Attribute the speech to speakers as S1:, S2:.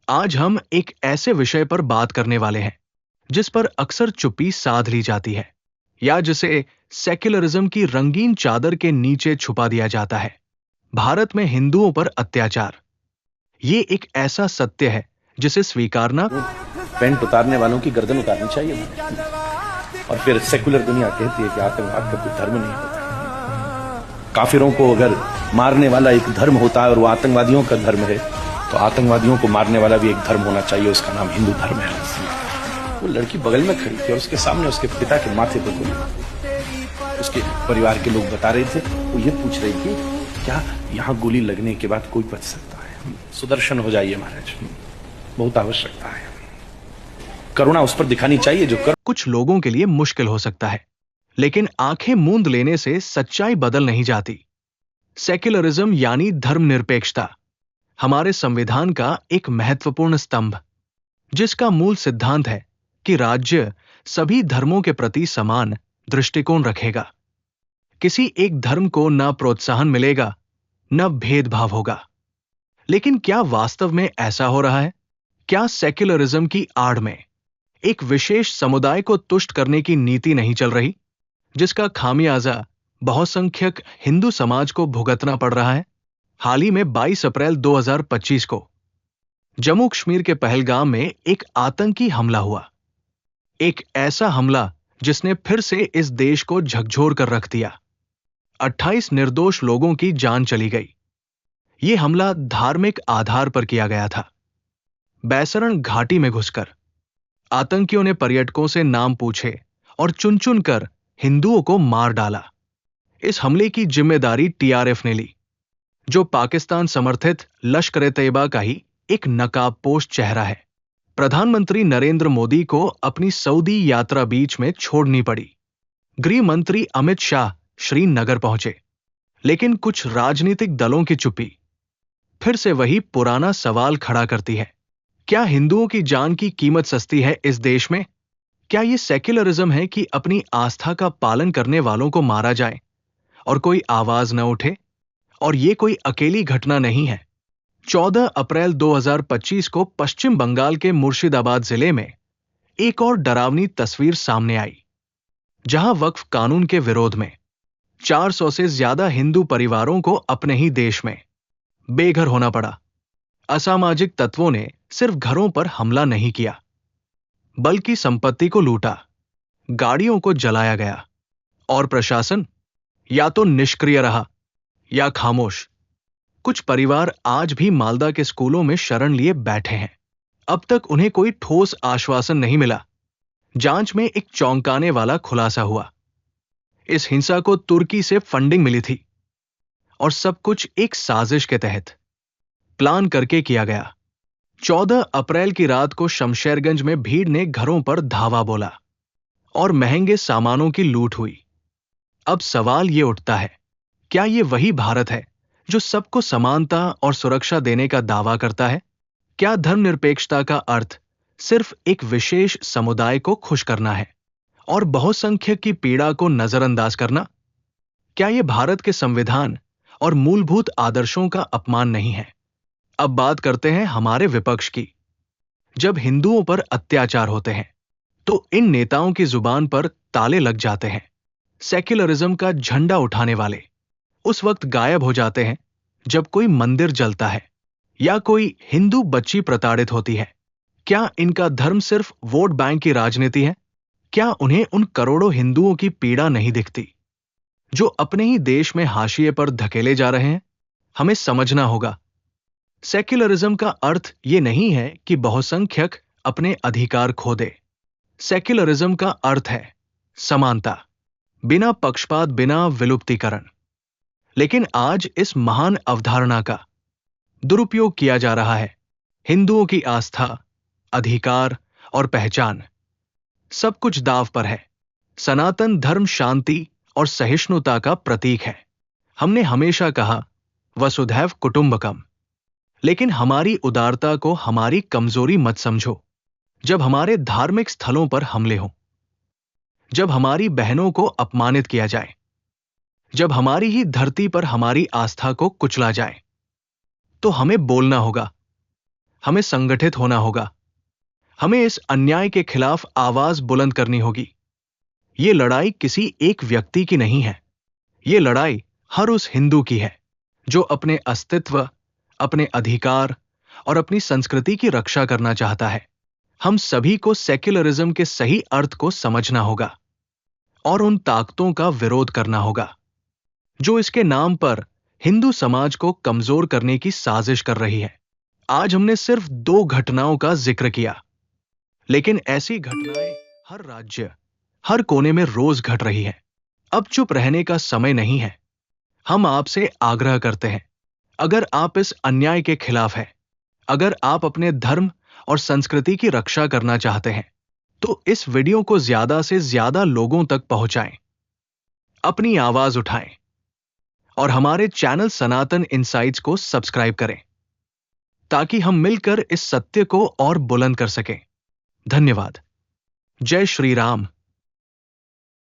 S1: आज हम एक ऐसे विषय पर बात करने वाले हैं जिस पर अक्सर चुप्पी साध ली जाती है या जिसे सेक्युलरिज्म की रंगीन चादर के नीचे छुपा दिया जाता है। भारत में हिंदुओं पर अत्याचार। ये एक ऐसा सत्य है जिसे स्वीकारना
S2: पेंट उतारने वालों की गर्दन उतारनी चाहिए। और फिर सेकुलर दुनिया कहती है कि आतंकवाद का कोई धर्म नहीं होता। काफिरों को अगर मारने वाला एक धर्म होता है और वो आतंकवादियों का धर्म है, तो आतंकवादियों को मारने वाला भी एक धर्म होना चाहिए, उसका नाम हिंदू धर्म है। वो लड़की बगल में खड़ी थी और उसके सामने उसके पिता के माथे पर गोली। उसके परिवार के लोग बता रहे थे, वो ये पूछ रही थी क्या यहाँ गोली लगने के बाद कोई बच सकता है? सुदर्शन हो जाइए महाराज, बहुत आवश्यकता है। करुणा उस पर दिखानी चाहिए जो
S1: कुछ लोगों के लिए मुश्किल हो सकता है, लेकिन आंखें मूंद लेने से सच्चाई बदल नहीं जाती। सेक्युलरिज्म यानी धर्मनिरपेक्षता हमारे संविधान का एक महत्वपूर्ण स्तंभ, जिसका मूल सिद्धांत है कि राज्य सभी धर्मों के प्रति समान दृष्टिकोण रखेगा। किसी एक धर्म को न प्रोत्साहन मिलेगा, न भेदभाव होगा। लेकिन क्या वास्तव में ऐसा हो रहा है? क्या सेक्युलरिज्म की आड़ में एक विशेष समुदाय को तुष्ट करने की नीति नहीं चल रही, जिसका खामियाजा बहुसंख्यक हिंदू समाज को भुगतना पड़ रहा है? हाल ही में 22 अप्रैल 2025 को जम्मू कश्मीर के पहलगाम में एक आतंकी हमला हुआ। एक ऐसा हमला जिसने फिर से इस देश को झकझोर कर रख दिया। 28 निर्दोष लोगों की जान चली गई। यह हमला धार्मिक आधार पर किया गया था। बैसरण घाटी में घुसकर आतंकियों ने पर्यटकों से नाम पूछे और चुन चुन कर हिंदुओं को मार डाला। इस हमले की जिम्मेदारी टीआरएफ ने ली, जो पाकिस्तान समर्थित लश्कर-ए-तैयबा का ही एक नकाबपोश चेहरा है। प्रधानमंत्री नरेंद्र मोदी को अपनी सऊदी यात्रा बीच में छोड़नी पड़ी। गृह मंत्री अमित शाह श्रीनगर पहुंचे, लेकिन कुछ राजनीतिक दलों की चुप्पी फिर से वही पुराना सवाल खड़ा करती है। क्या हिंदुओं की जान की कीमत सस्ती है इस देश में? क्या यह सेक्युलरिज्म है कि अपनी आस्था का पालन करने वालों को मारा जाए और कोई आवाज न उठे? और यह कोई अकेली घटना नहीं है। 14 अप्रैल 2025 को पश्चिम बंगाल के मुर्शिदाबाद जिले में एक और डरावनी तस्वीर सामने आई, जहां वक्फ कानून के विरोध में 400 से ज्यादा हिंदू परिवारों को अपने ही देश में बेघर होना पड़ा। असामाजिक तत्वों ने सिर्फ घरों पर हमला नहीं किया, बल्कि संपत्ति को लूटा, गाड़ियों को जलाया गया, और प्रशासन या तो निष्क्रिय रहा या खामोश। कुछ परिवार आज भी मालदा के स्कूलों में शरण लिए बैठे हैं। अब तक उन्हें कोई ठोस आश्वासन नहीं मिला। जांच में एक चौंकाने वाला खुलासा हुआ। इस हिंसा को तुर्की से फंडिंग मिली थी और सब कुछ एक साजिश के तहत प्लान करके किया गया। 14 अप्रैल की रात को शमशेरगंज में भीड़ ने घरों पर धावा बोला और महंगे सामानों की लूट हुई। अब सवाल यह उठता है, क्या यह वही भारत है जो सबको समानता और सुरक्षा देने का दावा करता है? क्या धर्मनिरपेक्षता का अर्थ सिर्फ एक विशेष समुदाय को खुश करना है और बहुसंख्यक की पीड़ा को नजरअंदाज करना? क्या यह भारत के संविधान और मूलभूत आदर्शों का अपमान नहीं है? अब बात करते हैं हमारे विपक्ष की। जब हिंदुओं पर अत्याचार होते हैं तो इन नेताओं की जुबान पर ताले लग जाते हैं। सेक्युलरिज्म का झंडा उठाने वाले उस वक्त गायब हो जाते हैं जब कोई मंदिर जलता है या कोई हिंदू बच्ची प्रताड़ित होती है। क्या इनका धर्म सिर्फ वोट बैंक की राजनीति है? क्या उन्हें उन करोड़ों हिंदुओं की पीड़ा नहीं दिखती जो अपने ही देश में हाशिए पर धकेले जा रहे हैं? हमें समझना होगा, सेक्युलरिज्म का अर्थ यह नहीं है कि बहुसंख्यक अपने अधिकार खो दे। सेक्युलरिज्म का अर्थ है समानता, बिना पक्षपात, बिना विलुप्तीकरण। लेकिन आज इस महान अवधारणा का दुरुपयोग किया जा रहा है। हिंदुओं की आस्था, अधिकार और पहचान, सब कुछ दांव पर है। सनातन धर्म शांति और सहिष्णुता का प्रतीक है। हमने हमेशा कहा वसुधैव कुटुंबकम, लेकिन हमारी उदारता को हमारी कमजोरी मत समझो। जब हमारे धार्मिक स्थलों पर हमले हों, जब हमारी बहनों को अपमानित किया जाए, जब हमारी ही धरती पर हमारी आस्था को कुचला जाए, तो हमें बोलना होगा। हमें संगठित होना होगा। हमें इस अन्याय के खिलाफ आवाज बुलंद करनी होगी। ये लड़ाई किसी एक व्यक्ति की नहीं है। ये लड़ाई हर उस हिंदू की है जो अपने अस्तित्व, अपने अधिकार और अपनी संस्कृति की रक्षा करना चाहता है। हम सभी को सेक्युलरिज्म के सही अर्थ को समझना होगा और उन ताकतों का विरोध करना होगा जो इसके नाम पर हिंदू समाज को कमजोर करने की साजिश कर रही है। आज हमने सिर्फ 2 घटनाओं का जिक्र किया, लेकिन ऐसी घटनाएं हर राज्य, हर कोने में रोज घट रही है। अब चुप रहने का समय नहीं है। हम आपसे आग्रह करते हैं, अगर आप इस अन्याय के खिलाफ हैं, अगर आप अपने धर्म और संस्कृति की रक्षा करना चाहते हैं, तो इस वीडियो को ज्यादा से ज्यादा लोगों तक पहुंचाएं, अपनी आवाज उठाएं और हमारे चैनल सनातन इनसाइट्स को सब्सक्राइब करें ताकि हम मिलकर इस सत्य को और बुलंद कर सकें। धन्यवाद। जय श्री राम।